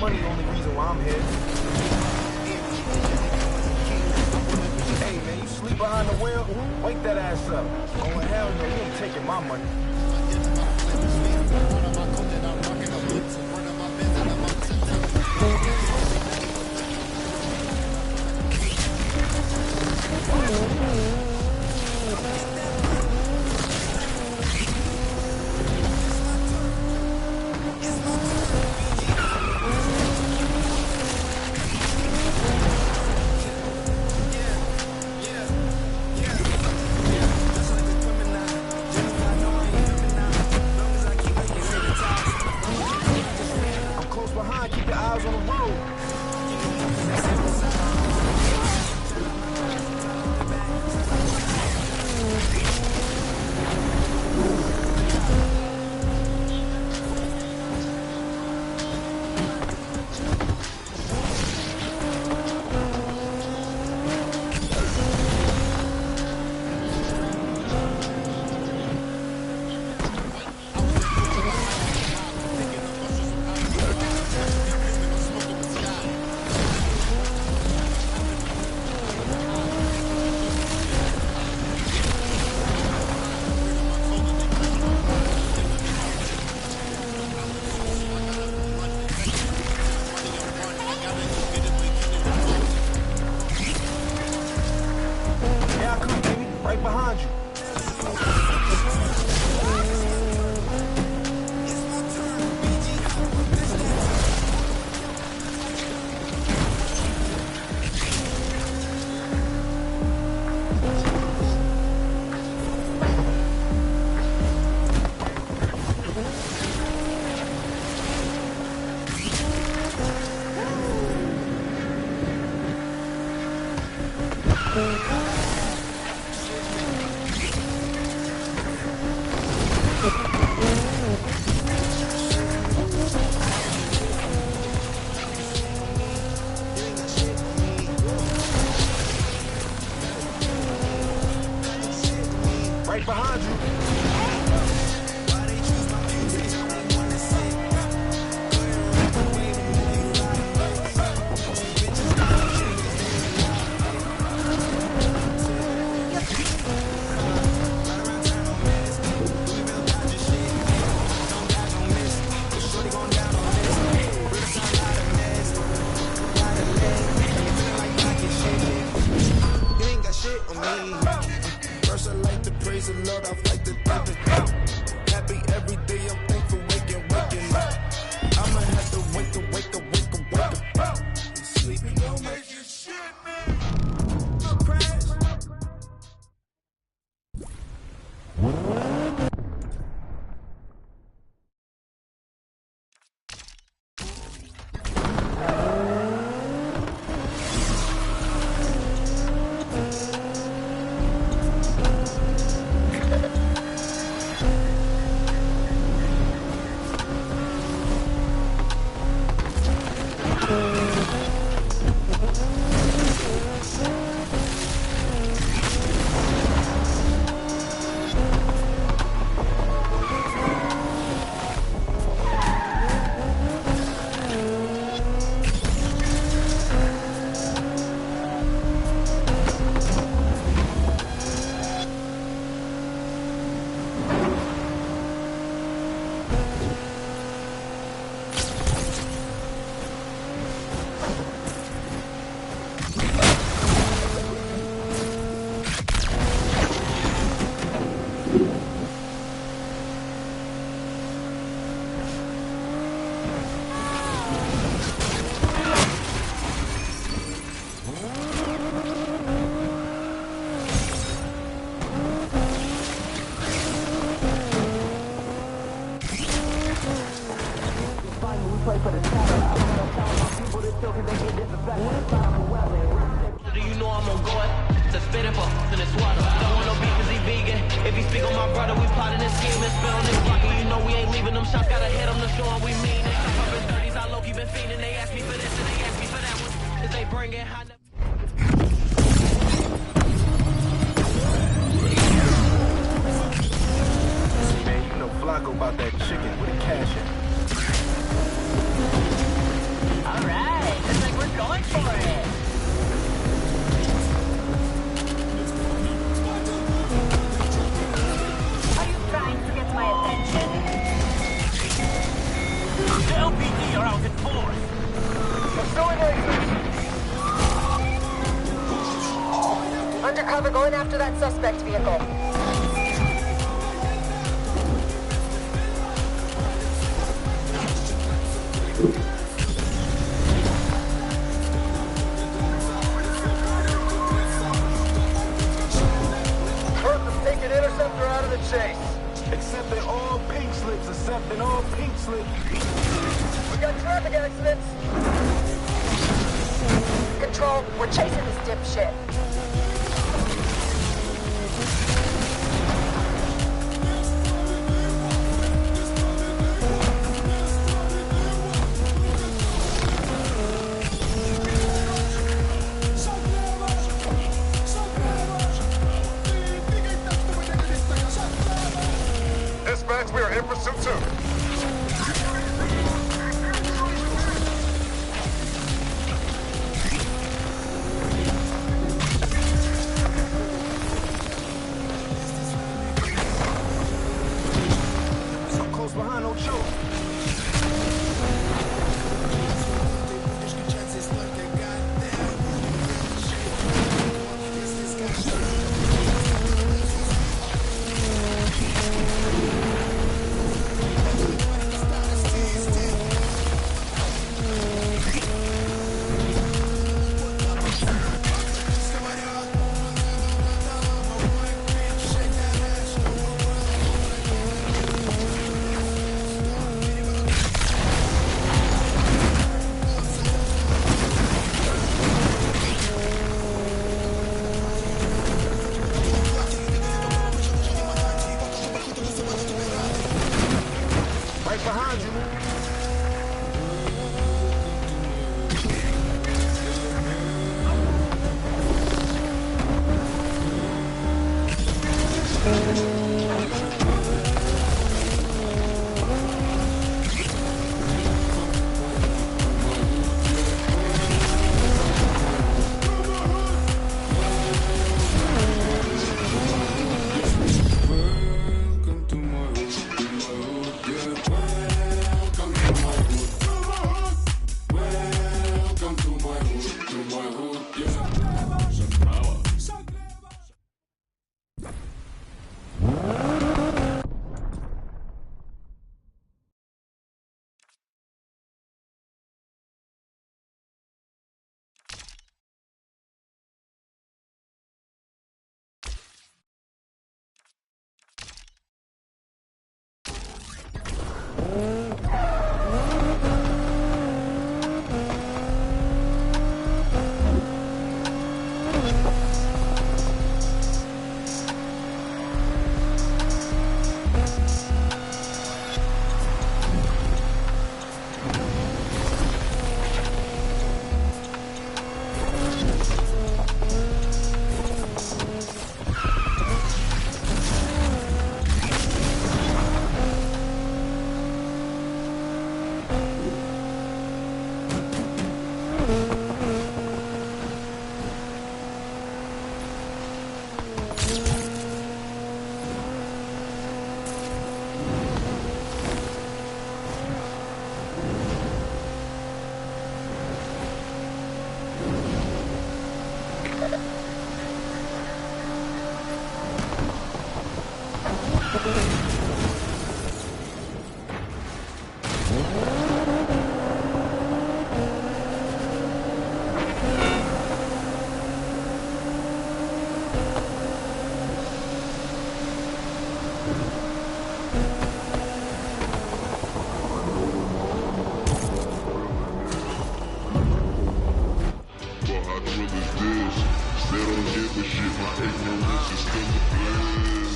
money the only reason why I'm here. Hey, man, you sleep behind the wheel? Wake that ass up. Oh, hell no, you ain't taking my money. Keep your eyes on the road. Right behind you. Right behind you. First I like to praise the Lord, I like to thank the happy every day, I'm thankful waking up. I'ma have to wake up. Sleeping don't make you shit, man. Crash. play for the title. I wanna tell my people this still cause they get disrespectful. It's not a weapon. Do you know I'm on guard? To spit it for in the swatter. Don't want no beef cause he vegan. If he speak on my brother, we plotting this scheme and spit on this block. And you know we ain't leaving them shots. Gotta hit them to show them we mean it. Up in 30s, I low-key been fiending. They ask me for this and they ask me for that one. Cause they bring it high. Man, you know Flacco about that chicken with a cash in. after that suspect vehicle. Take an interceptor out of the chase. Accepting all pink slips, accepting all pink slips. We got traffic accidents. Control, we're chasing this dipshit. Dispatch, we are in pursuit too. So close behind, no choke. Right behind you.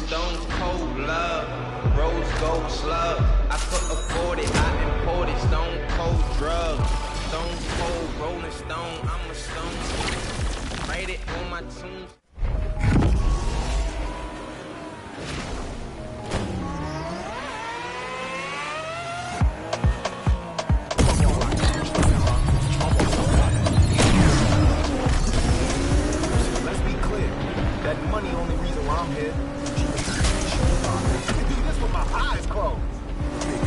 Stone cold love, rose gold slug. I could afford it, I imported stone cold drugs. Stone cold rolling stone, I'm a stone. Write it on my tomb. Let's be clear. That money only reason why I'm here. I can do this with my eyes closed.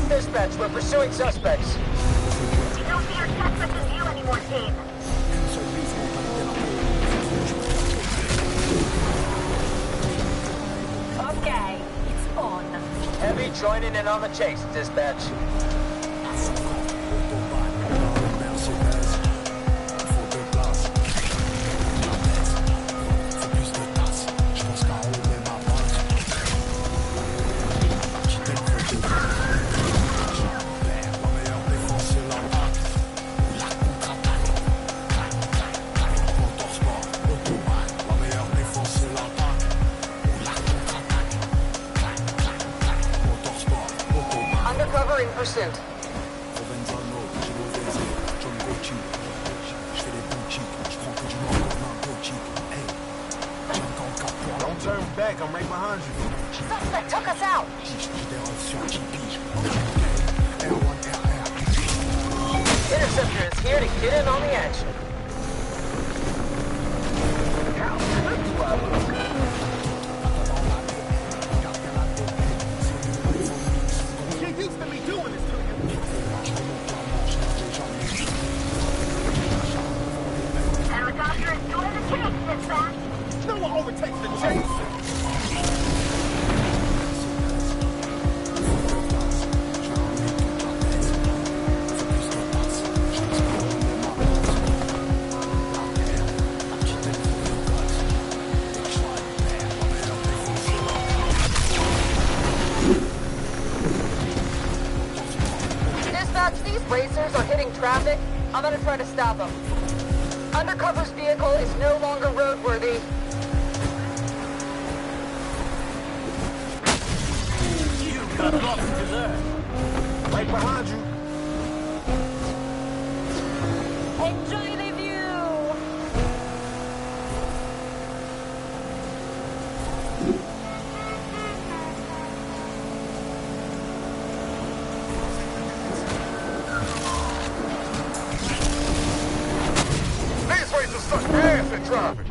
Dispatch, we're pursuing suspects. We don't see our suspect as you anymore, team. Okay, it's on. Heavy joining in on the chase, dispatch. Undercover in pursuit. Don't turn back, I'm right behind you. Suspect took us out. Interceptor is here to get in on the action. How good do I look? Get used to me doing this to you. Helicopter is doing the chase, dispatch. No one overtakes the chase. Dispatch, these racers are hitting traffic. I'm gonna try to stop them. Undercover's vehicle is no longer roadworthy. You got lost to there. Right behind you. Enjoy the view. These racers suck ass at driving.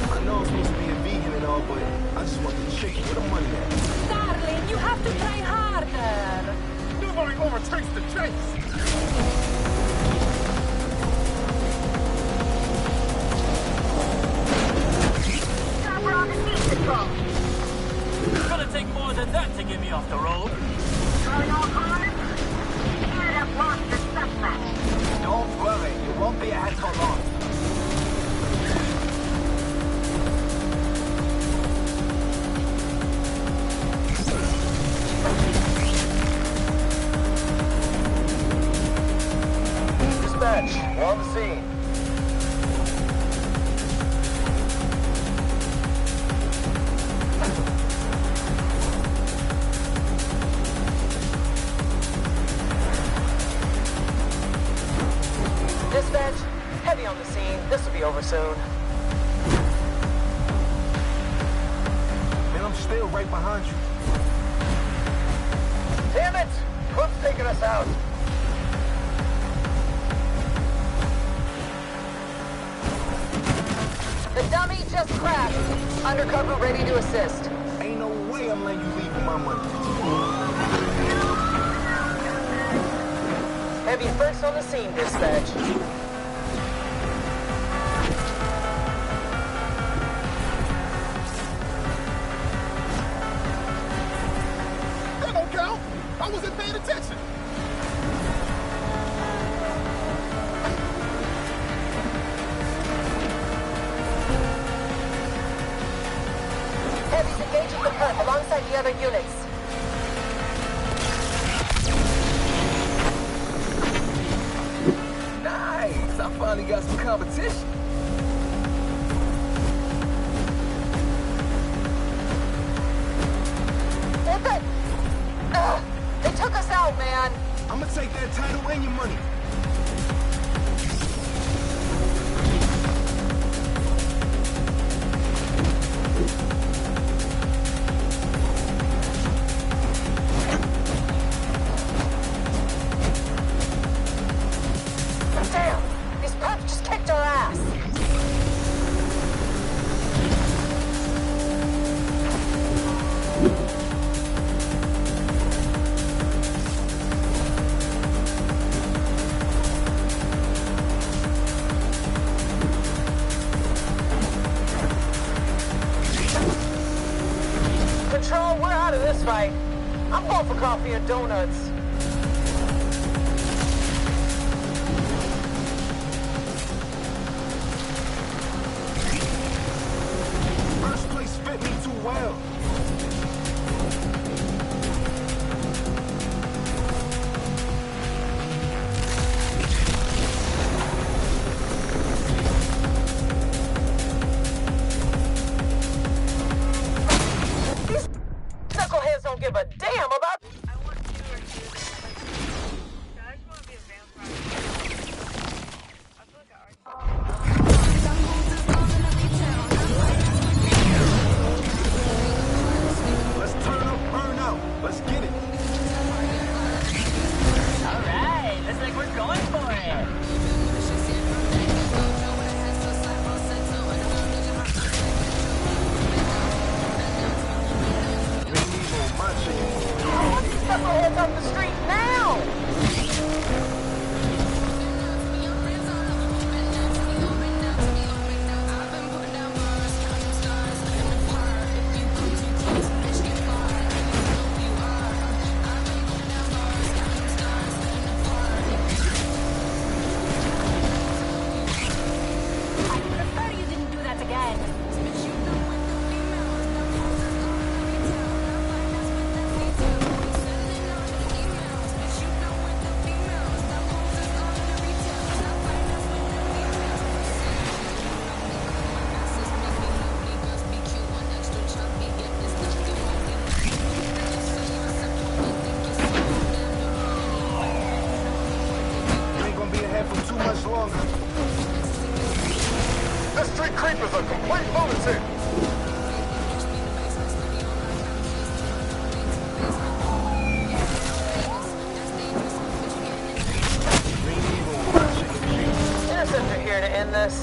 I know I'm supposed to be a vegan and all, but I just want the chicken. Where the money at? Darling, you have to try harder. Nobody overtakes the chase. Chopper on the seat control. It's gonna take more than that to get me off the road. Calling all callers. Here have lost the suspect. Don't worry, it won't be a head for long. Dispatch, we're on the scene. Dispatch, heavy on the scene. This will be over soon. Man, I'm still right behind you. Damn it! Cook's taking us out. The dummy just crashed. Undercover ready to assist. Ain't no way I'm letting you leave with my money. Heavy first on the scene, dispatch. That don't count. I wasn't paying attention. Heavy's engaging the front alongside the other units. Nice. I finally got some competition. What the? They took us out, man. I'm gonna take that title and your money. Damn, these pups just kicked our ass. this fight. I'm going for coffee and donuts. First place fit me too well. These knuckleheads don't give a damn about... Let's turn up, burn out. Let's get it. Alright, looks like we're going for it. Renegro, my chicken. I want these knuckleheads off the street now! I prefer you didn't do that again. You ain't gonna be ahead for too much longer. This street creeper's a complete lunatic. Renegro, my chicken. Innocents are here to end this.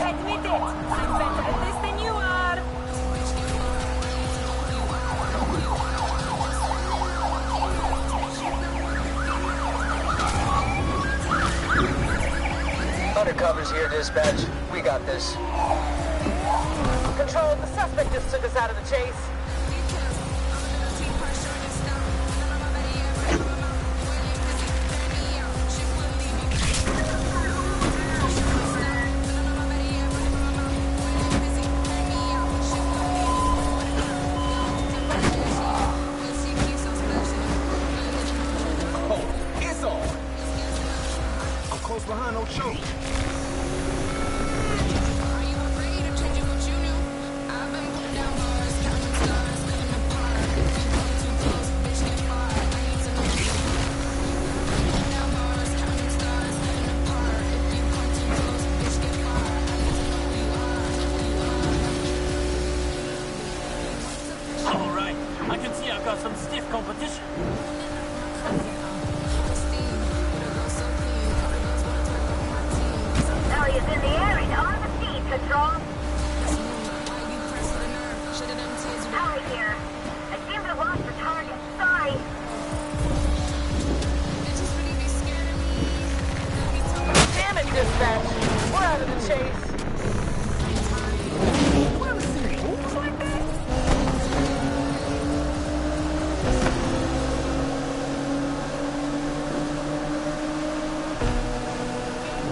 Admit it. I'm better at this than you are. Undercover's here, dispatch. We got this. Control, the suspect just took us out of the chase. Oh, it's on. I'm close behind Ocho. Alright, I can see I've got some stiff competition. Elliott's in the air and on the feet, Control. Ellie here. I seem to have lost the target. Sorry. Damn it, dispatch. We're out of the chase. Moves like that?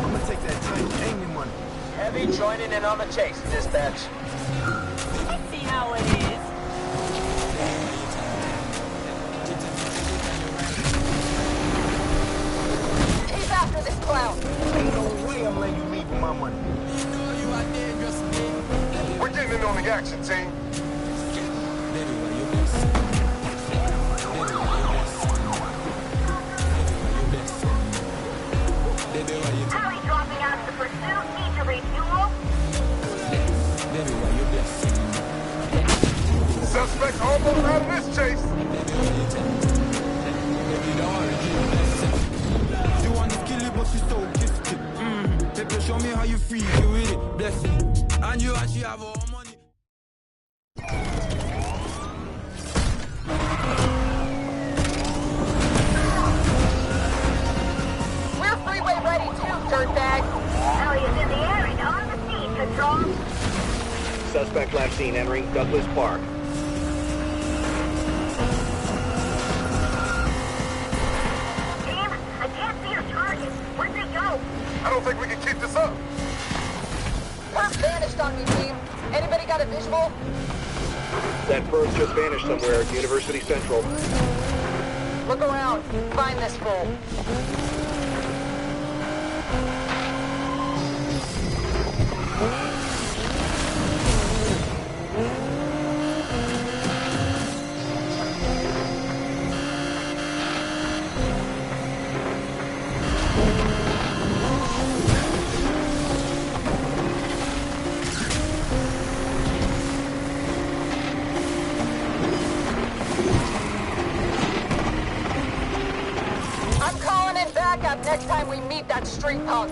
I'm gonna take that titanium money. Heavy joining in on the chase, dispatch. Let's see how it is. He's after this clown. Ain't no way I'm letting you leave with my money. We're getting in on the action, team. Ellie dropping out of the pursuit. Need to refuel. Suspect almost out of this chase. She want to kill it, but she's so gifted. Baby, show me how you feel with it. Blessing. And you actually have all money. We're freeway ready too, dirtbag. Elliott's in the air and on the feet, Control. Suspect last seen entering Douglas Park. Team, I can't see your target. Where'd they go? I don't think we can keep this up. Perp vanished on me, team. Anybody got a visual? That perp just vanished somewhere at University Central. Look around. Find this fool. I'm calling in backup next time we meet that street punk.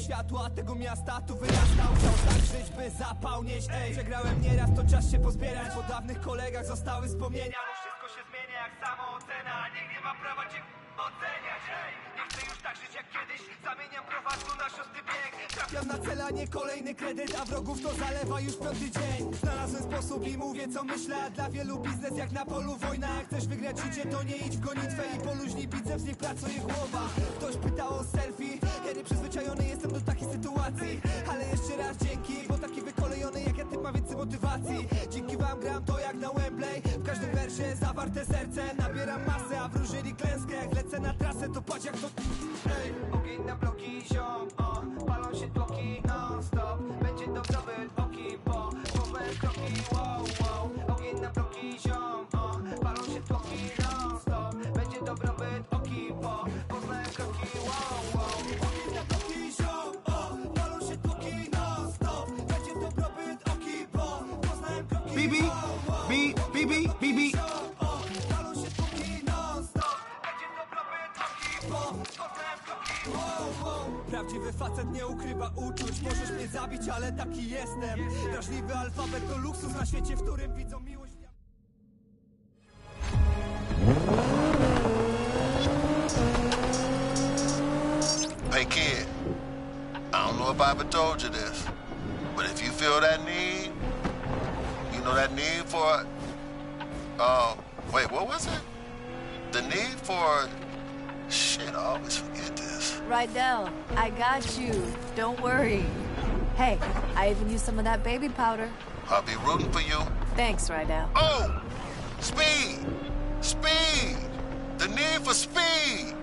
Światła tego miasta tu wyrastał. Chciał tak żyć, by zapał nieść. Przegrałem nieraz, to czas się pozbierać. Po dawnych kolegach zostały wspomnienia. Bo wszystko się zmienia jak samoocena. Nikt nie ma prawa cię oceniać. Nie chcę już tak żyć jak kiedyś. Zamieniam prowadzku na szósty bieg. Trafiam na cel, a nie kolejny kredyt. A wrogów to zalewa już piąty dzień. Znalazłem sposób i mówię co myślę. A dla wielu biznes jak na polu wojna. Jak chcesz wygrać życie, to nie idź w gonitwę. I poluźnij biceps, niech pracuje głowa. Ktoś pytał o selfie. Ja nieprzyzwyczajony jestem do takiej sytuacji. Ale jeszcze raz dzięki, bo taki wykolejony jak ja typ ma więcej motywacji. Dzięki wam gram to jak na Wembley. W każdym wersie zawarte serce. Nabieram masę, a wróżyli klęskę. Jak lecę na trasę, to patrz jak to... Ogień na bloki, ziom, palą się tłoki non-stop. Będzie dobrobyt, oki, bo powiem kroki, wow, wow. Ogień na bloki, ziom, palą się tłoki non-stop. Będzie dobrobyt, oki, bo poznałem kroki, wow, wow. Ogień na bloki, ziom, palą się tłoki non-stop. Będzie dobrobyt, oki, bo poznałem kroki, wow, wow. BB. Palą się tłoki non-stop. Będzie dobrobyt, oki, bo poznałem kroki, wow, wow. Prawdziwy facet nie ukrywa uczuć. Możesz mnie zabić, ale taki jestem. Drażliwy alfabet to luksus na świecie, w którym widzą miłość. Hey kid, I don't know if I ever told you this, but if you feel that need, you know that need for, wait, what was it? The need for, shit, I always forget this. Rydell, I got you. Don't worry. Hey, I even used some of that baby powder. I'll be rooting for you. Thanks, Rydell. Oh, speed, speed, the need for speed.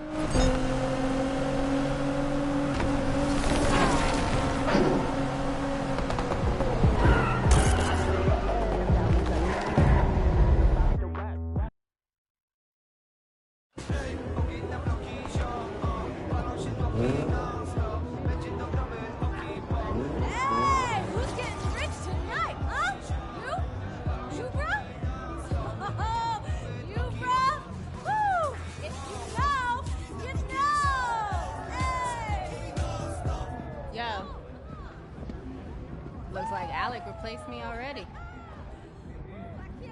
Hey, who's getting rich tonight, huh? You? You, bro? Oh, you, bro? Woo! If you know, you know! Looks like Alec replaced me already.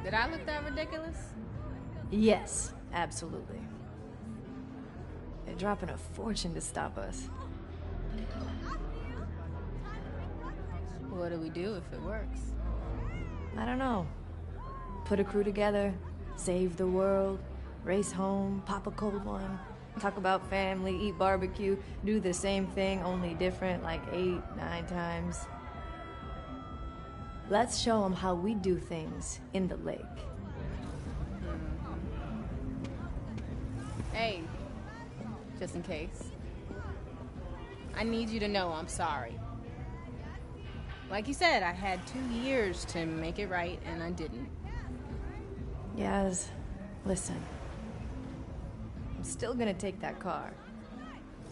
Did I look that ridiculous? Yes, absolutely. They're dropping a fortune to stop us. What do we do if it works? I don't know. Put a crew together, save the world, race home, pop a cold one, talk about family, eat barbecue, do the same thing, only different like 8, 9 times. Let's show them how we do things in the lake. Hey, just in case. I need you to know I'm sorry. Like you said, I had 2 years to make it right, and I didn't. Yaz, listen. I'm still gonna take that car.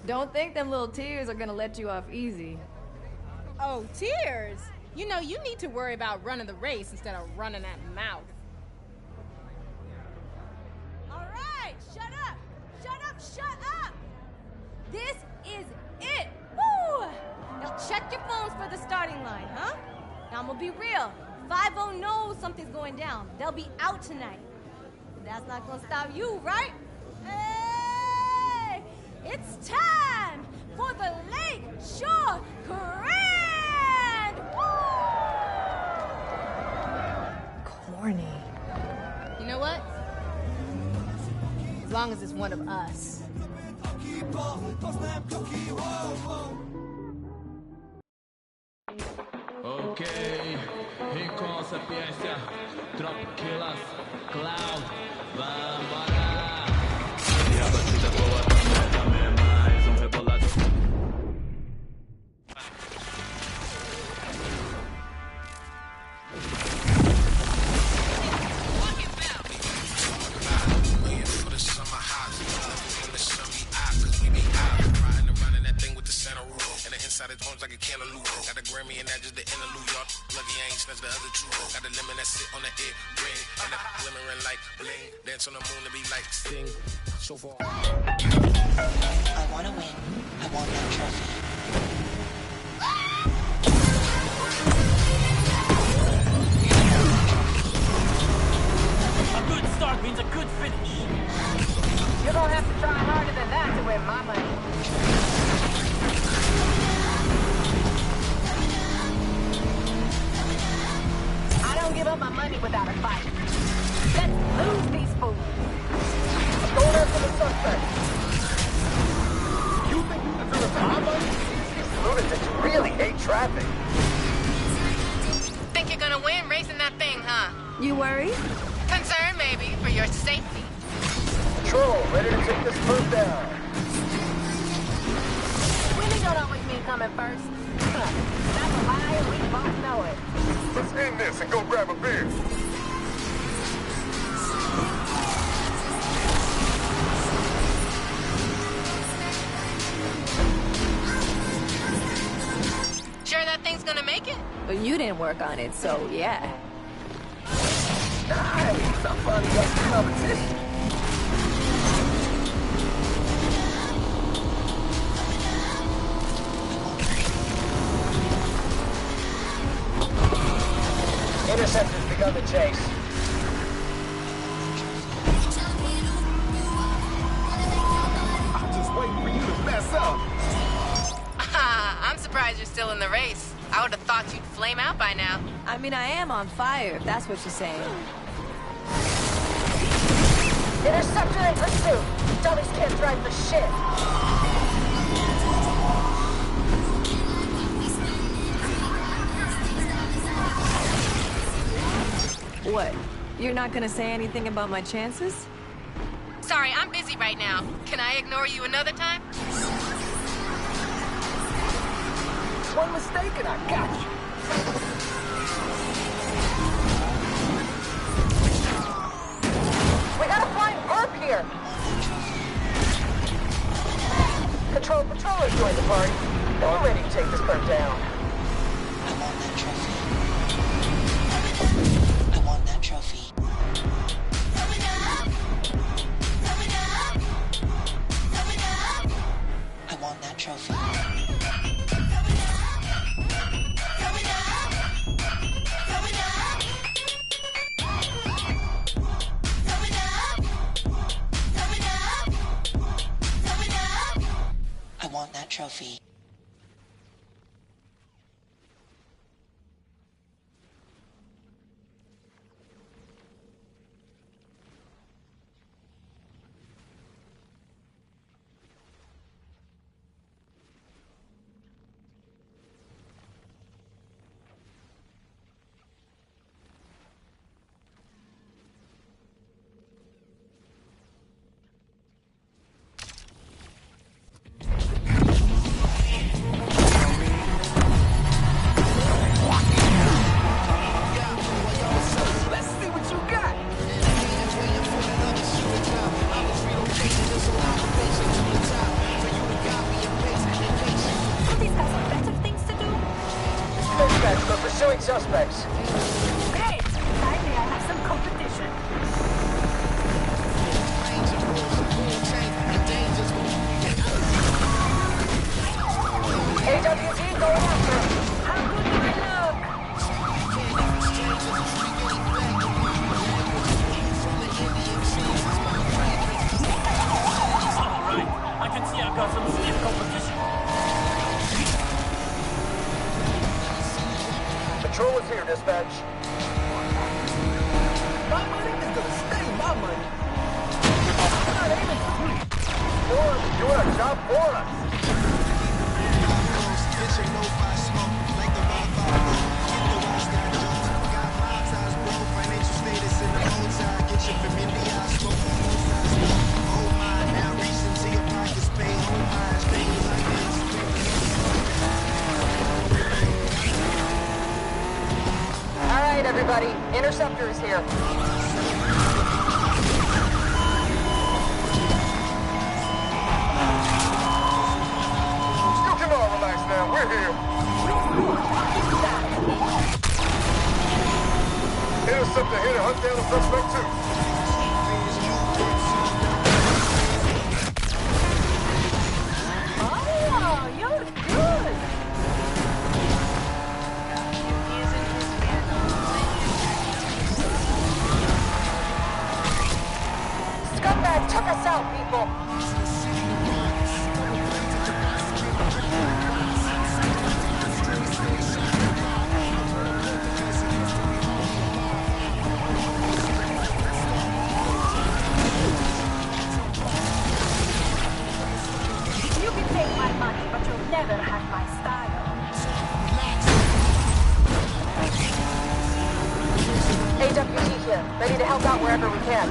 Don't think them little tears are gonna let you off easy. Oh, tears? You know, you need to worry about running the race instead of running that mouth. All right, shut up! Shut up, shut up! This is it! Woo! Now check your phones for the starting line, huh? Now I'm gonna be real. 5-0 knows something's going down. They'll be out tonight. But that's not gonna stop you, right? Hey! It's time for the Lake Shore Grand! Woo! Corny. You know what? As long as it's one of us. Okay, vem com sapiência, Tropiquilas, Cloud, vambora. E a batida boa também mais rebolado. Inside his homes like a cantaloupe. Got a Grammy and that just the interlude, y'all. Lucky I ain't snatched the other two. Got a lemon that sit on the ear ring. And a glimmering like bling. Dance on the moon to be like sting. So far. I wanna win. I want that trophy. A good start means a good finish. You're gonna have to try harder than that to win my money. I don't give up my money without a fight. Let's lose these fools. I'm going after the suspect. You think you deserve my money? These lunatics really hate traffic. Think you're gonna win racing that thing, huh? You worried? Concerned, maybe, for your safety. Patrol, ready to take this first down. Winning don't always mean coming first. That's a lie, and we both know it. Let's end this and go grab a beer. Sure that thing's gonna make it? But you didn't work on it, so yeah. Nice, I finally got some competition. Interceptors begun the chase. I'm just waiting for you to mess up. I'm surprised you're still in the race. I would have thought you'd flame out by now. I mean, I am on fire, if that's what you're saying. Interceptor in pursuit. Dummies can't drive for shit. What? You're not gonna say anything about my chances? Sorry, I'm busy right now. Can I ignore you another time? One mistake and I got you. We got a flying perp here. Control patrollers join the party. We're ready to take this perp down. I want that trophy. I want that trophy. I want that trophy. trophy. Suspects. Great! Finally, I have some competition. AWD, go after him. How good do I look? Alright, I can see I've got some stiff competition. Patrol is here, dispatch. My money is gonna stay my money. I'm not aiming for you. You're doing a job for us. All right, everybody. Interceptor is here. You can all relax now. We're here. Interceptor here to hunt down the suspect too. Oh, you're good. Scumbag took us out, people. You can take my money, but you'll never have my style. AWD here, ready to help out wherever we can.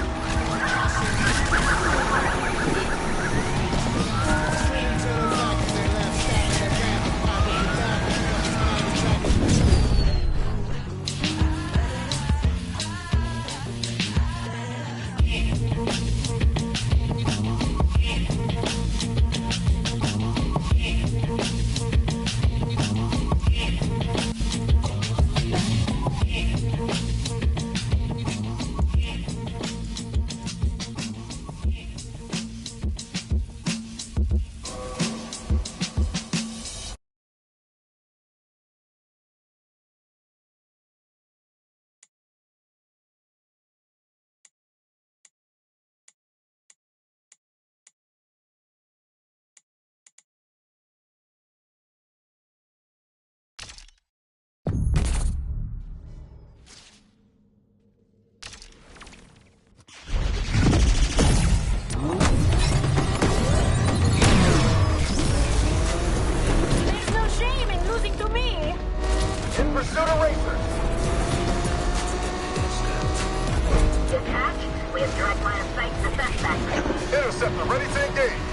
There's no shame in losing to me. In pursuit of racers. Dispatch, we have direct line of sight to the suspect. Interceptor ready to engage.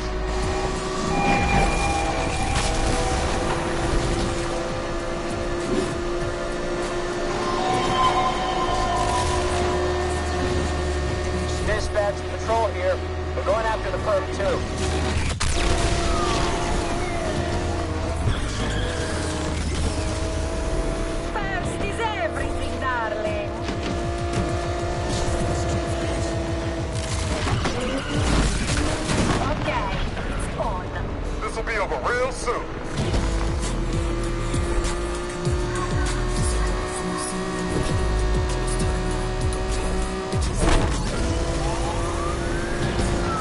Dispatch, patrol here. We're going after the perp, too. First is everything, darling. Okay, it's on. This will be over real soon.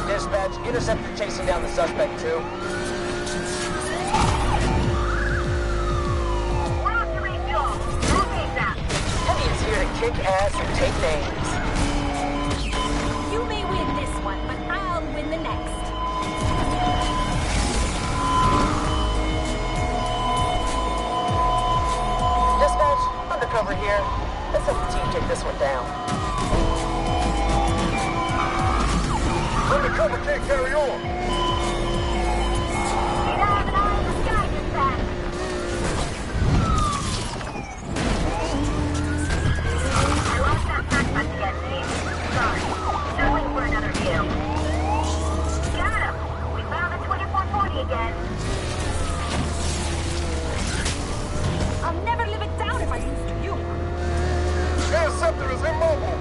Dispatch, interceptor chasing down the suspect, too. kick ass and take names. You may win this one, but I'll win the next. Dispatch, undercover here. Let's have the team take this one down. Undercover can't carry on. We don't have an eye in the sky this time. I lost that fact button again, team. Sorry. Still waiting for another deal. Got him. We found the 2440 again. I'll never live it down if I lose to you. The interceptor is immobile.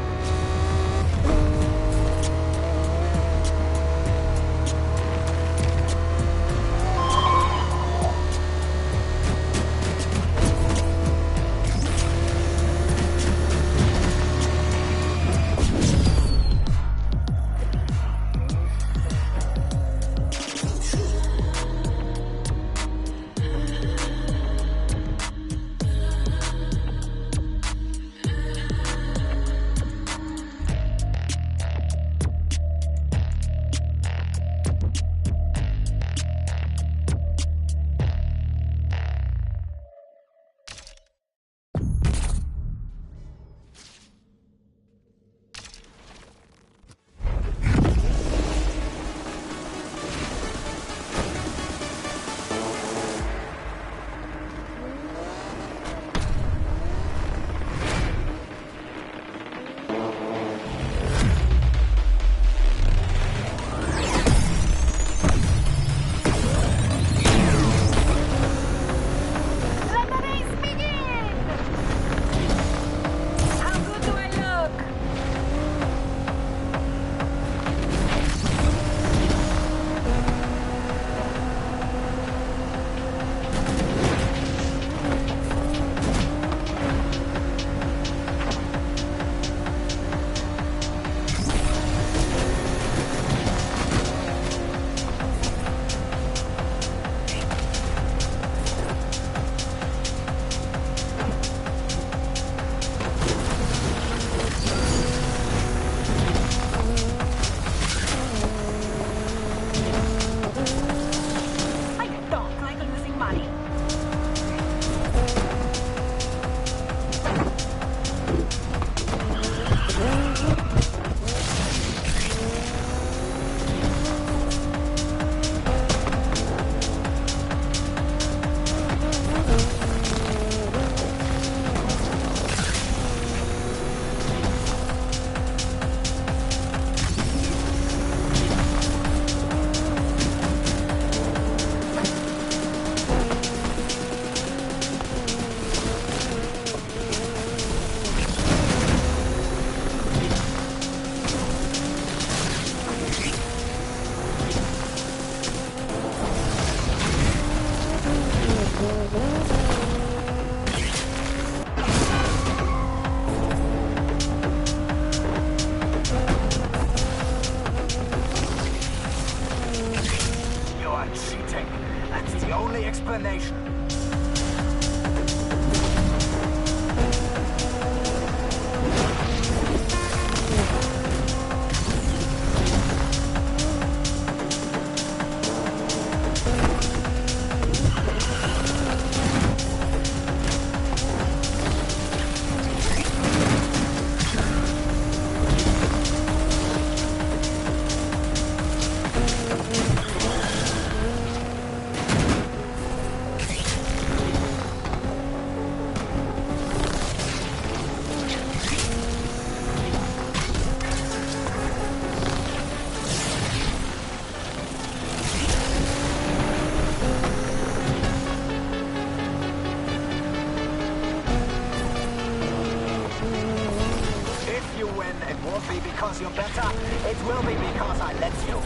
explanation. It won't be because you're better, it will be because I let you.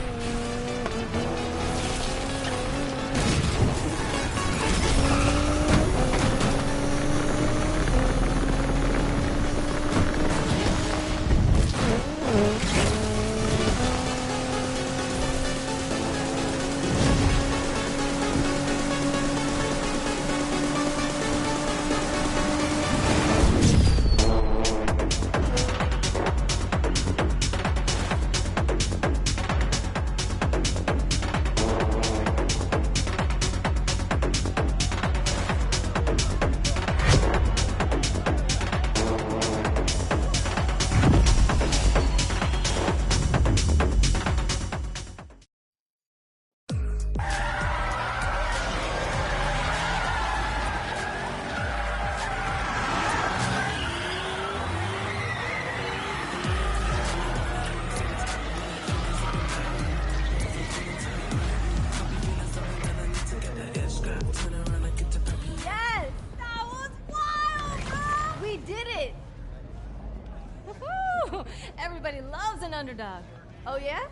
underdog. Oh, yeah?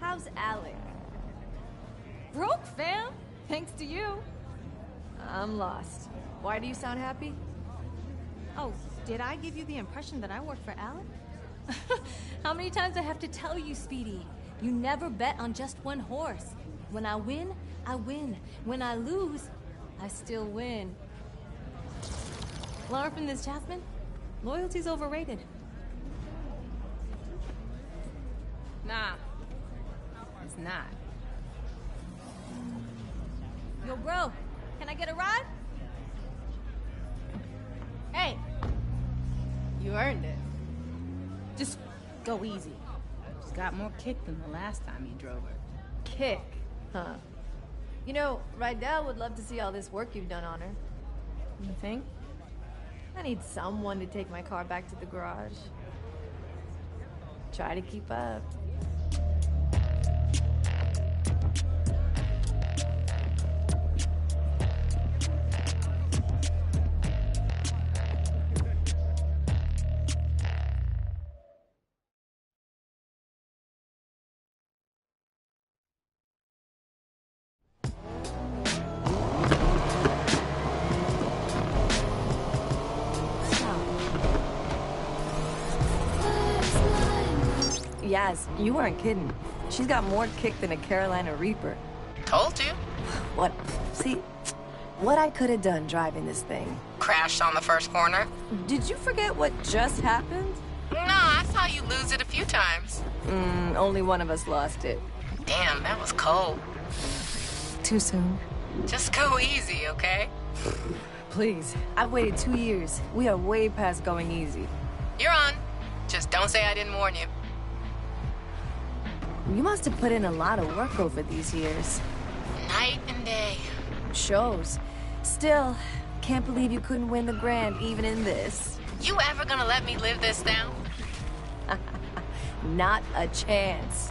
How's Alec? Broke, fam. Thanks to you. I'm lost. Why do you sound happy? Oh, did I give you the impression that I work for Alec? How many times do I have to tell you, Speedy? You never bet on just one horse. When I win, I win. When I lose, I still win. Learn from this, Jasmine. Loyalty's overrated. Nah, it's not. Yo, bro, can I get a ride? Hey! You earned it. Just go easy. She's got more kick than the last time you drove her. Kick? Huh. You know, Rydell would love to see all this work you've done on her. You think? I need someone to take my car back to the garage. Try to keep up. Yaz, you weren't kidding. She's got more kick than a Carolina Reaper. Told you. What? See, what I could have done driving this thing. Crashed on the first corner. Did you forget what just happened? No, I saw you lose it a few times. Only one of us lost it. Damn, that was cold. Too soon. Just go easy, okay? Please. I've waited 2 years. We are way past going easy. You're on. Just don't say I didn't warn you. You must have put in a lot of work over these years. Night and day. Shows. Still, can't believe you couldn't win the Grand even in this. You ever gonna let me live this down? Not a chance.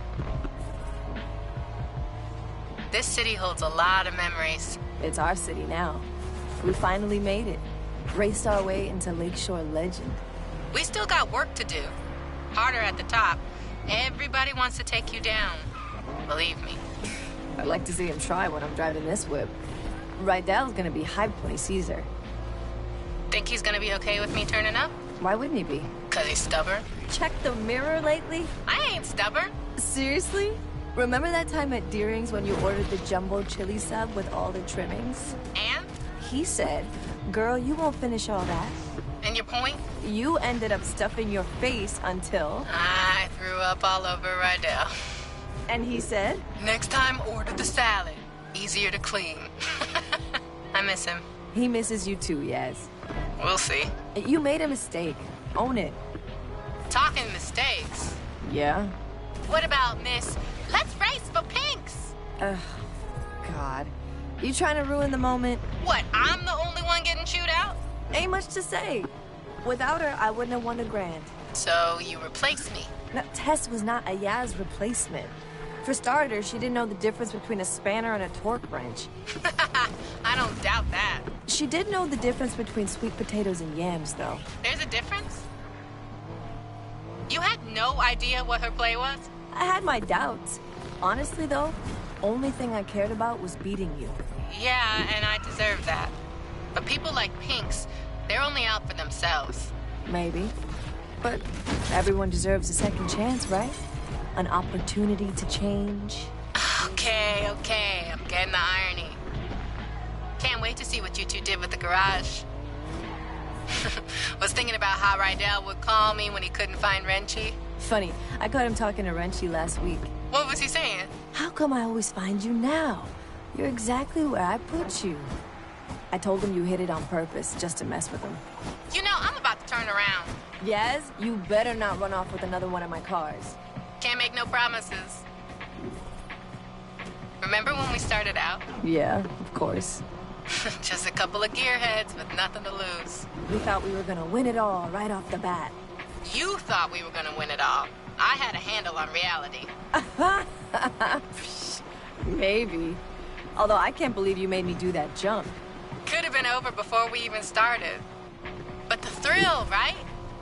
This city holds a lot of memories. It's our city now. We finally made it. Raced our way into Lakeshore legend. We still got work to do. Harder at the top. Everybody wants to take you down. Believe me. I'd like to see him try when I'm driving this whip. Rydell's gonna be hyped when he sees her. Think he's gonna be okay with me turning up? Why wouldn't he be? 'Cause he's stubborn. Checked the mirror lately? I ain't stubborn. Seriously? Remember that time at Deering's when you ordered the jumbo chili sub with all the trimmings? And? He said, girl, you won't finish all that. And your point? You ended up stuffing your face until... I threw up all over Rydell. And he said? Next time, order the salad. Easier to clean. I miss him. He misses you too, Yaz. We'll see. You made a mistake. Own it. Talking mistakes. Yeah? What about Miss Let's Race for Pinks? Ugh, God. You trying to ruin the moment? What, I'm the only one getting chewed out? Ain't much to say. Without her, I wouldn't have won the Grand. So you replaced me? No, Tess was not a Yaz replacement. For starters, she didn't know the difference between a spanner and a torque wrench. I don't doubt that. She did know the difference between sweet potatoes and yams, though. There's a difference? You had no idea what her play was? I had my doubts. Honestly, though, only thing I cared about was beating you. Yeah, and I deserve that. But people like Pinks, they're only out for themselves. Maybe. But everyone deserves a second chance, right? An opportunity to change. Okay, I'm getting the irony. Can't wait to see what you two did with the garage. Was thinking about how Rydell would call me when he couldn't find Renchi. Funny, I caught him talking to Renchi last week. What was he saying? How come I always find you now? You're exactly where I put you. I told him you hit it on purpose, just to mess with him. You know, I'm about to turn around. Yes? You better not run off with another one of my cars. Can't make no promises. Remember when we started out? Yeah, of course. Just a couple of gearheads with nothing to lose. We thought we were gonna win it all right off the bat. You thought we were gonna win it all. I had a handle on reality. Maybe. Although I can't believe you made me do that jump. Could have been over before we even started. But the thrill, right?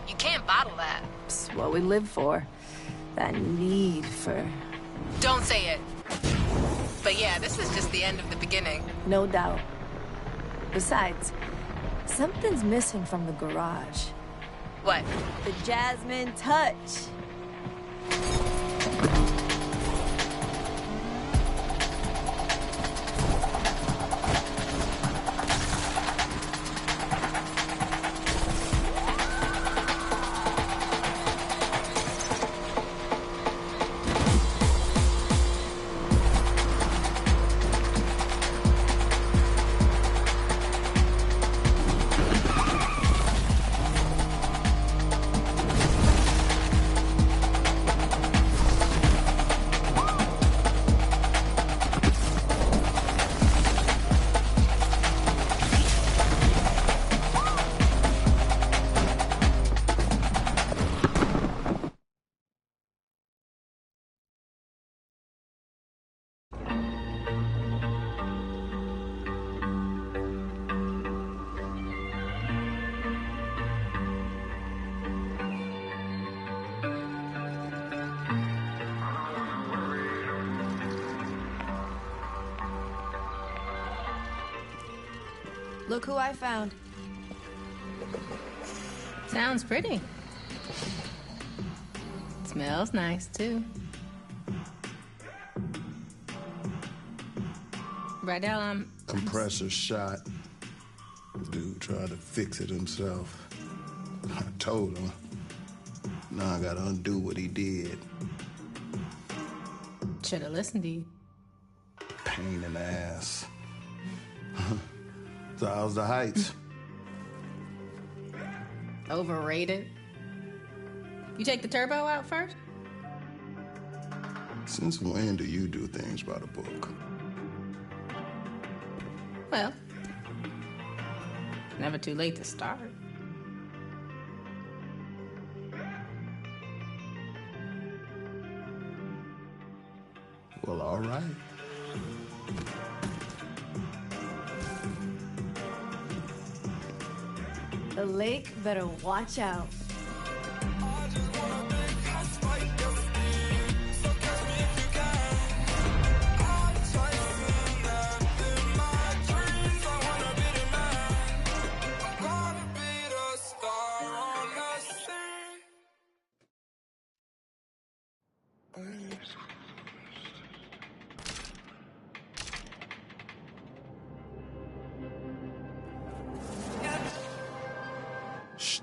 You can't bottle that. It's what we live for. that need for... Don't say it. But yeah, this is just the end of the beginning. No doubt. Besides, something's missing from the garage. What? The Jasmine touch. Look who I found. Sounds pretty. Smells nice, too. Rydell, I'm... Compressor shot. Dude tried to fix it himself. I told him. Now I gotta undo what he did. Should've listened to you. Pain in the ass. So how's the Heights? Overrated. You take the turbo out first? Since when do you do things by the book? Well, never too late to start. Well, all right. The lake better watch out.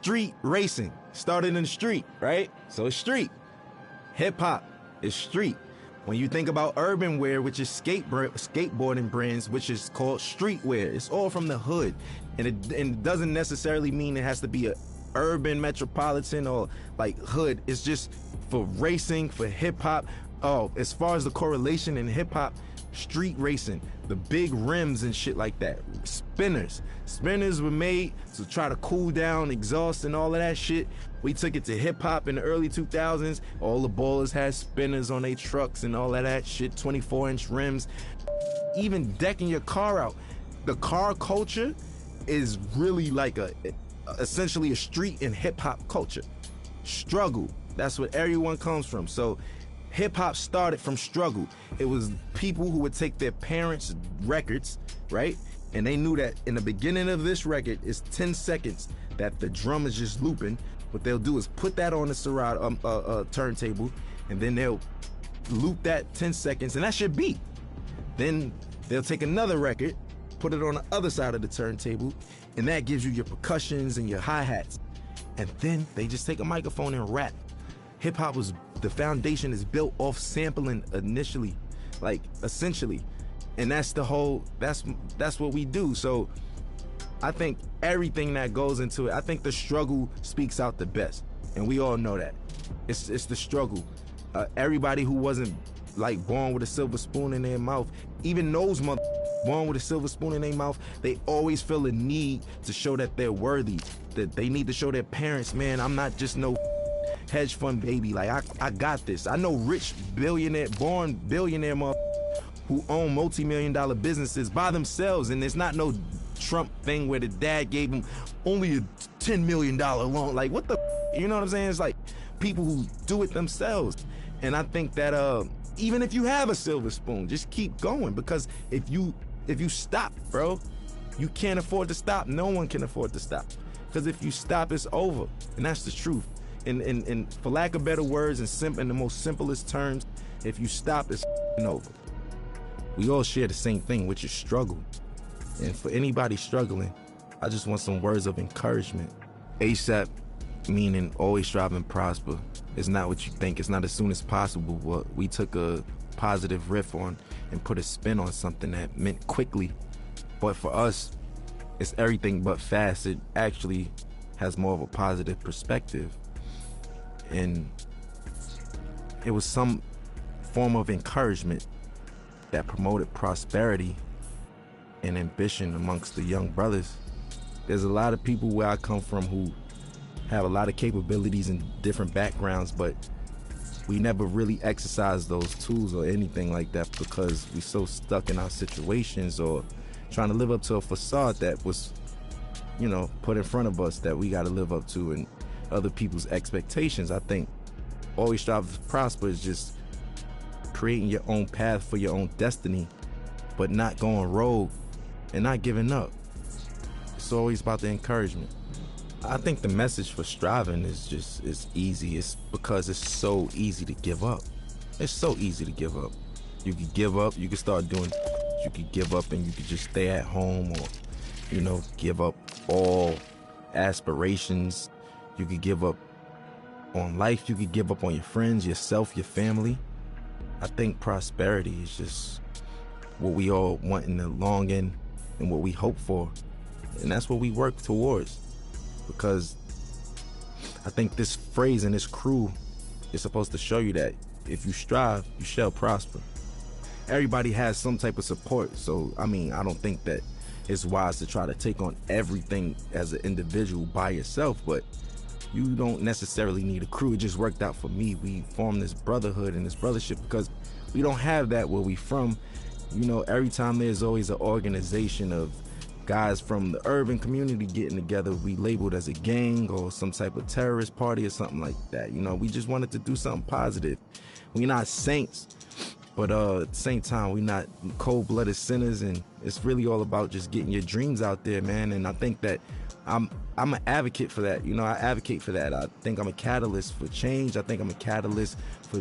Street racing started in the street, right? So it's street. Hip hop is street. When you think about urban wear, which is skateboarding brands, which is called streetwear, it's all from the hood, and it doesn't necessarily mean it has to be a urban metropolitan or like hood. It's just for racing, for hip hop. Oh, as far as the correlation in hip hop, street racing, the big rims and shit like that. Spinners were made to try to cool down exhaust and all of that shit. We took it to hip hop in the early 2000s. All the ballers had spinners on their trucks and all of that shit, 24-inch rims. Even decking your car out. The car culture is really like essentially a street in hip hop culture. Struggle, that's what everyone comes from. So hip hop started from struggle. It was people who would take their parents' records, right? And they knew that in the beginning of this record, it's 10 seconds that the drum is just looping. What they'll do is put that on the Serato turntable, and then they'll loop that 10 seconds, and that should beat. Then they'll take another record, put it on the other side of the turntable, and that gives you your percussions and your hi-hats. And then they just take a microphone and rap. Hip hop was, the foundation is built off sampling initially, like essentially. And that's the whole, that's what we do. So I think everything that goes into it, I think the struggle speaks out the best. And we all know that. It's the struggle. Everybody who wasn't like born with a silver spoon in their mouth, even those born with a silver spoon in their mouth, they always feel a need to show that they're worthy, that they need to show their parents, man, I'm not just no hedge fund baby. Like I got this. I know rich born billionaire who own multi-million-dollar businesses by themselves, and it's not no Trump thing where the dad gave him only a $10 million loan. Like what the, you know what I'm saying? It's like people who do it themselves. And I think that even if you have a silver spoon, just keep going, because if you stop, bro, you can't afford to stop. No one can afford to stop, because if you stop, it's over, and that's the truth. And for lack of better words, in the most simplest terms, if you stop, it's over. We all share the same thing, which is struggle. And for anybody struggling, I just want some words of encouragement. ASAP, meaning always strive and prosper. It's not what you think. It's not as soon as possible. But we took a positive riff on and put a spin on something that meant quickly. But for us, it's everything but fast. It actually has more of a positive perspective. And it was some form of encouragement that promoted prosperity and ambition amongst the young brothers. There's a lot of people where I come from who have a lot of capabilities and different backgrounds, but we never really exercise those tools or anything like that because we're so stuck in our situations or trying to live up to a facade that was, put in front of us that we got to live up to and other people's expectations. I think always strive to prosper is just creating your own path for your own destiny, but not going rogue and not giving up. It's always about the encouragement. I think the message for striving is easy. It's because it's so easy to give up. It's so easy to give up. You could give up, you could start doing, you could give up and you could just stay at home or, give up all aspirations. You could give up on life. You could give up on your friends, yourself, your family. I think prosperity is just what we all want in the long end and what we hope for. And that's what we work towards. Because I think this phrase and this crew is supposed to show you that if you strive, you shall prosper. Everybody has some type of support. So, I don't think that it's wise to try to take on everything as an individual by yourself, but you don't necessarily need a crew. It just worked out for me. We formed this brotherhood and this brothership because we don't have that where we from. Every time there's always an organization of guys from the urban community getting together, we labeled as a gang or some type of terrorist party or something like that. We just wanted to do something positive. We're not saints, but at the same time, we're not cold-blooded sinners, and it's really all about just getting your dreams out there, man. And I think that I'm an advocate for that. I advocate for that. I think I'm a catalyst for change. I think I'm a catalyst for,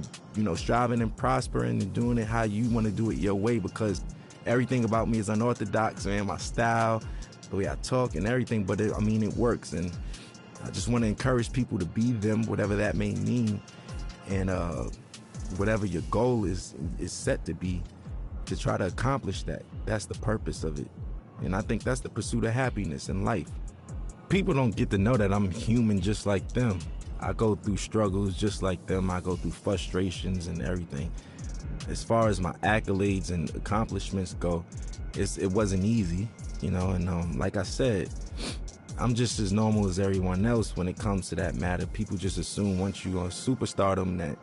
striving and prospering and doing it how you want to do it your way, because everything about me is unorthodox, man. My style, the way I talk and everything, but it works. And I just want to encourage people to be them, whatever that may mean. And whatever your goal is set to be, to try to accomplish that. That's the purpose of it. And I think that's the pursuit of happiness in life. People don't get to know that I'm human just like them. I go through struggles just like them. I go through frustrations and everything. As far as my accolades and accomplishments go, it wasn't easy, and like I said, I'm just as normal as everyone else when it comes to that matter. People just assume once you're on superstardom that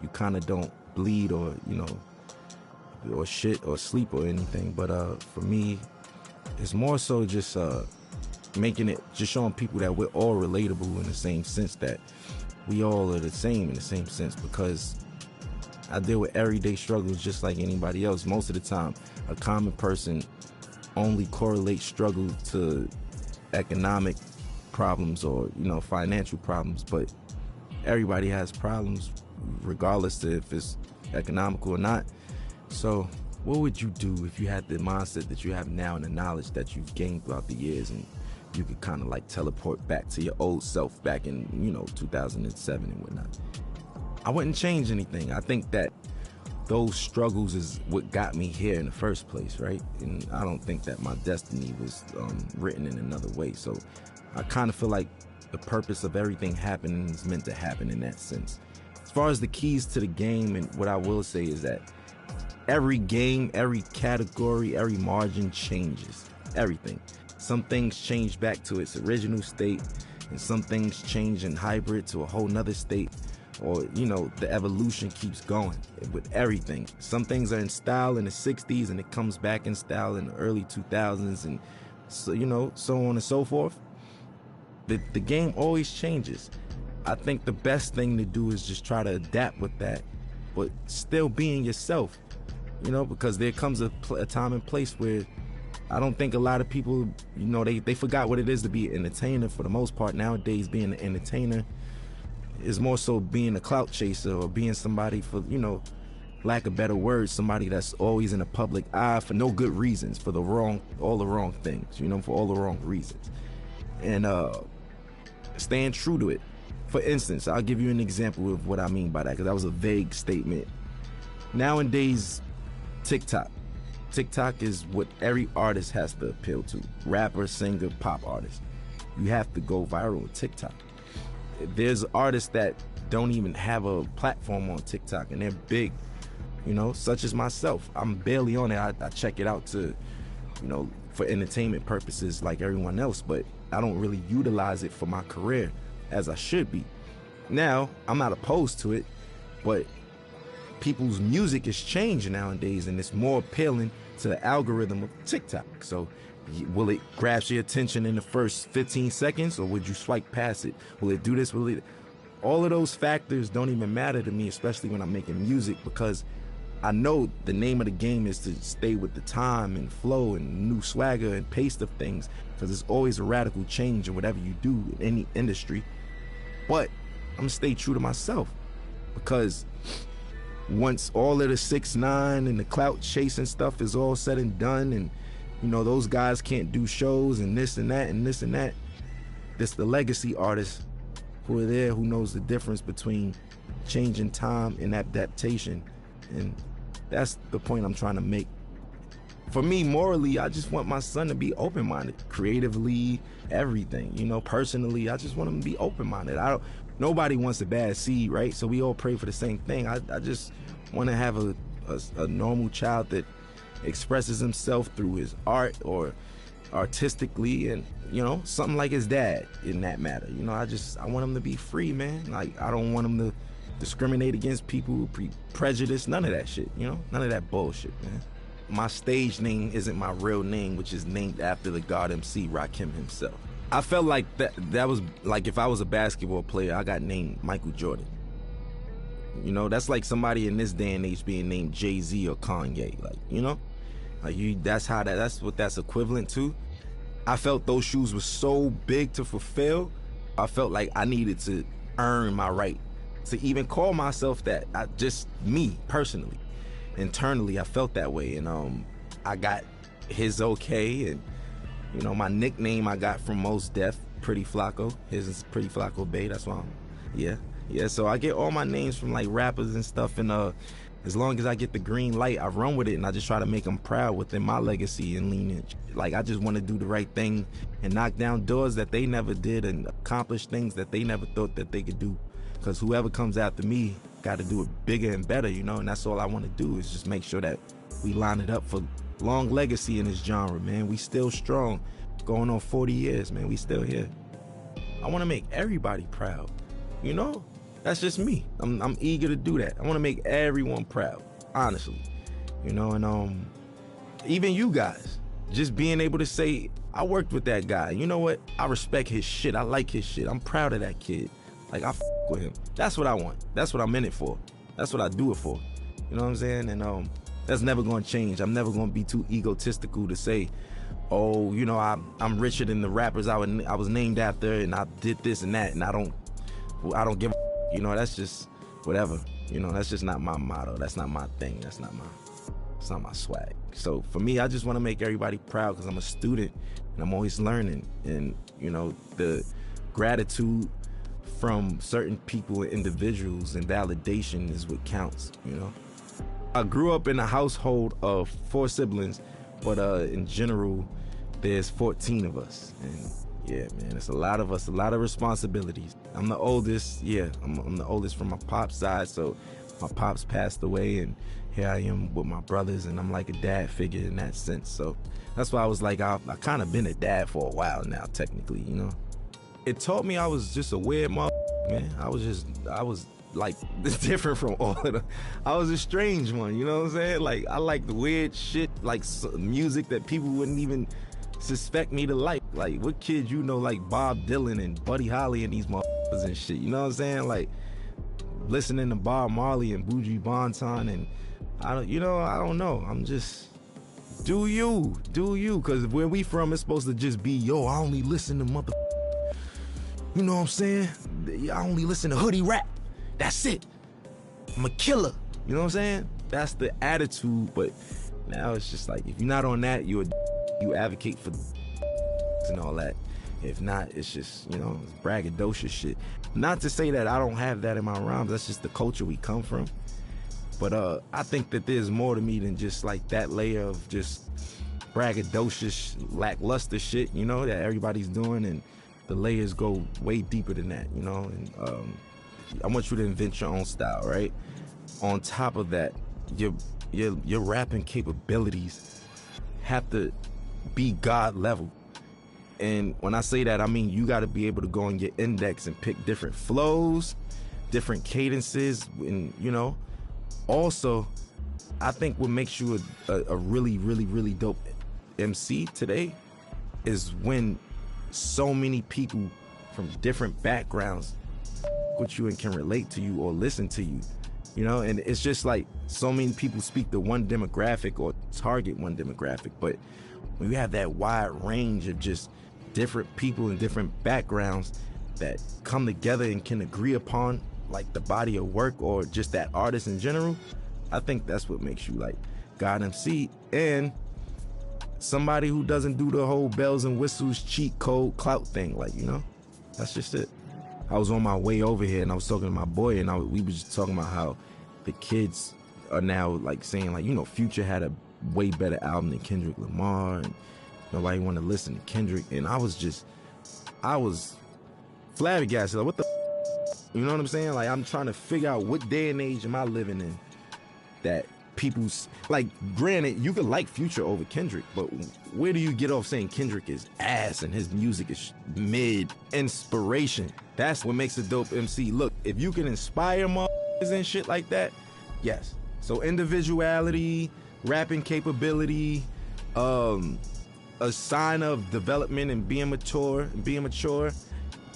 you kind of don't bleed or, or shit or sleep or anything. But for me, it's more so just just showing people that we're all relatable in the same sense, that we all are the same in the same sense, because I deal with everyday struggles just like anybody else. Most of the time, a common person only correlates struggle to economic problems or, financial problems, but everybody has problems regardless of if it's economical or not. So what would you do if you had the mindset that you have now and the knowledge that you've gained throughout the years, and you could kind of like teleport back to your old self back in, 2007 and whatnot? I wouldn't change anything. I think that those struggles is what got me here in the first place, right? And I don't think that my destiny was written in another way. So I kind of feel like the purpose of everything happening is meant to happen in that sense. As far as the keys to the game, and what I will say is that every game, every category, every margin changes. Everything. Some things change back to its original state, and some things change in hybrid to a whole nother state. Or, the evolution keeps going with everything. Some things are in style in the 60s and it comes back in style in the early 2000s, and so, so on and so forth. The game always changes. I think the best thing to do is just try to adapt with that but still being yourself, you know, because there comes a time and place where I don't think a lot of people, you know, they forgot what it is to be an entertainer for the most part. Nowadays, being an entertainer is more so being a clout chaser or being somebody for, you know, lack of better words, somebody that's always in the public eye for no good reasons, for all the wrong things, you know, for all the wrong reasons. And staying true to it. For instance, I'll give you an example of what I mean by that, because that was a vague statement. Nowadays, TikTok is what every artist has to appeal to. Rapper, singer, pop artist. You have to go viral on TikTok. There's artists that don't even have a platform on TikTok, and they're big, you know, such as myself. I'm barely on it. I check it out to, you know, for entertainment purposes like everyone else, but I don't really utilize it for my career as I should be. Now, I'm not opposed to it, but people's music is changing nowadays, and it's more appealing to the algorithm of TikTok. So will it grasp your attention in the first 15 seconds, or would you swipe past it? Will it do this? Will it? All of those factors don't even matter to me, especially when I'm making music, because I know the name of the game is to stay with the time and flow and new swagger and pace of things, because there's always a radical change in whatever you do in any industry. But I'm gonna stay true to myself, because once all of the 6ix9ine and the clout chasing stuff is all said and done, and you know those guys can't do shows and this and that and this and that, this the legacy artists who are there, who knows the difference between changing time and adaptation. And that's the point I'm trying to make. For me, morally, I just want my son to be open-minded, creatively, everything, you know. Personally, I just want him to be open-minded. Nobody wants a bad seed, right? So we all pray for the same thing. I just want to have a normal child that expresses himself through his art or artistically, and you know, something like his dad in that matter. You know, I want him to be free, man. Like, I don't want him to discriminate against people, prejudice, none of that shit, you know? None of that bullshit, man. My stage name isn't my real name, which is named after the God MC, Rakim himself. I felt like that was like if I was a basketball player, I got named Michael Jordan. You know, that's like somebody in this day and age being named Jay-Z or Kanye, like, you know? Like that's what that's equivalent to. I felt those shoes were so big to fulfill. I felt like I needed to earn my right to even call myself that. Me personally, internally, I felt that way, and I got his okay, and you know, my nickname I got from Mos Def, Pretty Flacco. His is Pretty Flacco Bay. That's why yeah. So I get all my names from like rappers and stuff, and as long as I get the green light, I run with it, and I just try to make them proud within my legacy and lineage. Like, I just want to do the right thing and knock down doors that they never did and accomplish things that they never thought that they could do. Because whoever comes after me got to do it bigger and better, you know, and that's all I want to do is just make sure that we line it up for long legacy in this genre, man. We still strong, going on 40 years, man. We still here. I want to make everybody proud, you know? That's just me. I'm eager to do that. I want to make everyone proud, honestly, you know, and even you guys, just being able to say, I worked with that guy. You know what? I respect his shit. I like his shit. I'm proud of that kid. Like, I with him. That's what I want. That's what I'm in it for. That's what I do it for. You know what I'm saying? And that's never going to change. I'm never going to be too egotistical to say, oh, you know, I'm richer than the rappers I was named after, and I did this and that, and I don't give a, you know, that's just whatever. You know, that's just not my motto. That's not my thing. It's not my swag. So for me, I just want to make everybody proud because I'm a student and I'm always learning. And, you know, the gratitude from certain people and individuals and validation is what counts, you know. I grew up in a household of 4 siblings, but in general, there's 14 of us. And yeah, man, it's a lot of us, a lot of responsibilities. I'm the oldest, yeah, I'm the oldest from my pop's side, so my pops passed away, and here I am with my brothers, and I'm like a dad figure in that sense. So that's why I was like, I kind of been a dad for a while now, technically, you know. It taught me I was just a weird man. I was like different from all of them. I was a strange one, you know what I'm saying? Like, I like the weird shit, like music that people wouldn't even suspect me to like. Like, what kid you know like Bob Dylan and Buddy Holly and these motherfuckers and shit, you know what I'm saying? Like, listening to Bob Marley and Buju Banton, and I don't know. I'm just, do you, because where we from, it's supposed to just be, yo, I only listen to mother, you know what I'm saying? I only listen to hoodie rap. That's it. I'm a killer. You know what I'm saying? That's the attitude, but now it's just like, if you're not on that, you advocate for and all that. If not, it's just, it's braggadocious shit. Not to say that I don't have that in my rhymes. That's just the culture we come from. But I think that there's more to me than just like that layer of just braggadocious, lackluster shit, that everybody's doing, and the layers go way deeper than that, And I want you to invent your own style, right? On top of that, your rapping capabilities have to be God level. And when I say that, I mean you got to be able to go on your index and pick different flows, different cadences, and also, I think what makes you a really, really, really dope MC today is when so many people from different backgrounds with you and can relate to you or listen to you, and it's just like so many people speak to one demographic or target one demographic, but when you have that wide range of just different people and different backgrounds that come together and can agree upon like the body of work or just that artist in general, I think that's what makes you like God MC and somebody who doesn't do the whole bells and whistles cheat code clout thing, that's just it. I was on my way over here and I was talking to my boy and we were just talking about how the kids are now like saying like, Future had a way better album than Kendrick Lamar and nobody want to listen to Kendrick, and I was flabbergasted. Like, what the you know what I'm saying? Like, I'm trying to figure out what day and age am I living in that people's, like, granted, you could like Future over Kendrick, but where do you get off saying Kendrick is ass and his music is mid? Inspiration. That's what makes a dope MC. Look, if you can inspire motherfuckers and shit like that, yes. So individuality, rapping capability, a sign of development and being mature,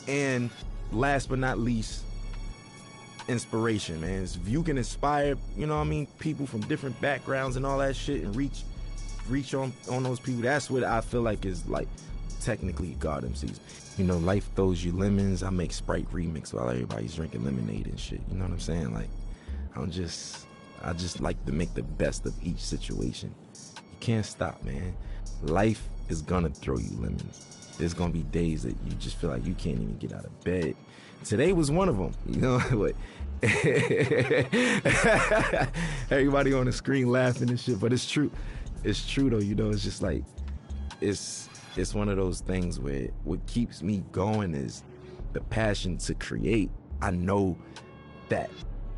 and last but not least, inspiration, man. If you can inspire, people from different backgrounds and all that shit and reach on those people, that's what I feel like is like technically God MCs. Life throws you lemons. I make Sprite remix while everybody's drinking lemonade and shit. You know what I'm saying? Like, I just like to make the best of each situation. You can't stop, man. Life is gonna throw you lemons. There's gonna be days that you just feel like you can't even get out of bed. Today was one of them, what? Everybody on the screen laughing and shit, but it's true. It's true though, it's just like, it's one of those things where what keeps me going is the passion to create. I know that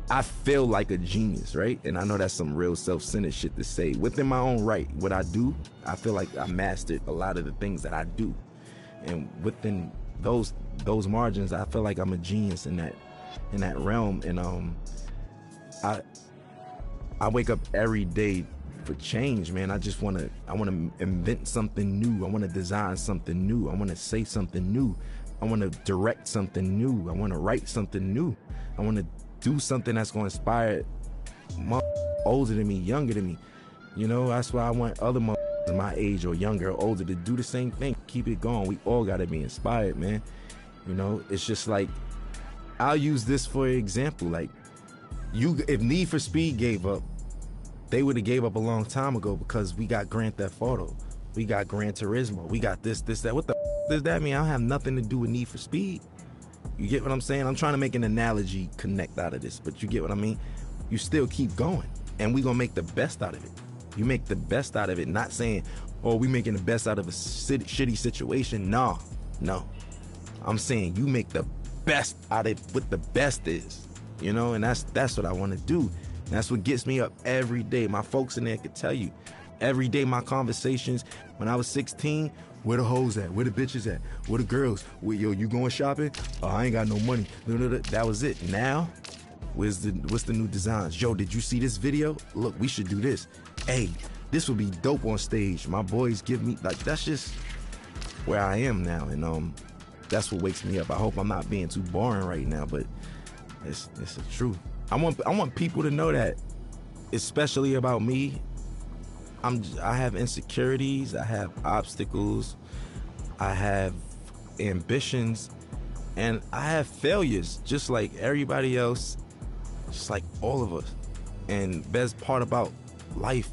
I feel like a genius, right? And I know that's some real self-centered shit to say. Within my own right, what I do, I feel like I mastered a lot of the things that I do. And within those margins, I feel like I'm a genius in that realm. And I wake up every day for change, man. I want to invent something new. I want to design something new. I want to say something new. I want to direct something new. I want to write something new. I want to do something that's going to inspire older than me, younger than me. That's why I want other my age or younger or older to do the same thing. Keep it going. We all got to be inspired, man. It's just like, I'll use this for example. Like, if Need for Speed gave up, they would have gave up a long time ago because we got Grand Theft Auto. We got Gran Turismo. We got this, that. What the does that mean? I don't have nothing to do with Need for Speed. You get what I'm saying? I'm trying to make an analogy connect out of this, but you get what I mean? You still keep going, and we gonna make the best out of it. You make the best out of it, not saying, oh, we making the best out of a shitty situation. No. I'm saying you make the best out of what the best is, and that's what I want to do. That's what gets me up every day. My folks in there could tell you, every day my conversations, when I was 16, where the hoes at? Where the bitches at? Where the girls? Yo, you going shopping? Oh, I ain't got no money. That was it. Now, what's the new designs? Yo, did you see this video? Look, we should do this. Hey, this would be dope on stage. My boys give me, like, that's just where I am now. And that's what wakes me up. I hope I'm not being too boring right now, but It's the truth. I want people to know that, especially about me. I have insecurities, I have obstacles, I have ambitions, and I have failures, just like everybody else, just like all of us. And best part about life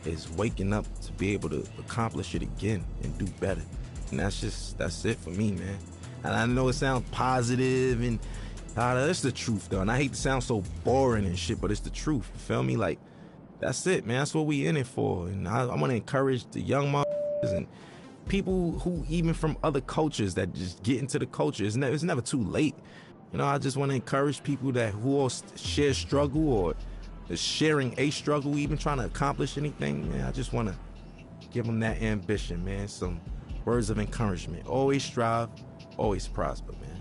is waking up to be able to accomplish it again and do better. And that's it for me, man. And I know it sounds positive and that's the truth though. And I hate to sound so boring and shit, but it's the truth. You feel me? Like, that's it, man. That's what we in it for. And I want to encourage the young motherfuckers and people who even from other cultures that just get into the culture. It's never too late. You know, I just want to encourage people who all share struggle or is sharing a struggle, even trying to accomplish anything. Man, I just want to give them that ambition, man. Some words of encouragement. Always strive, always prosper, man.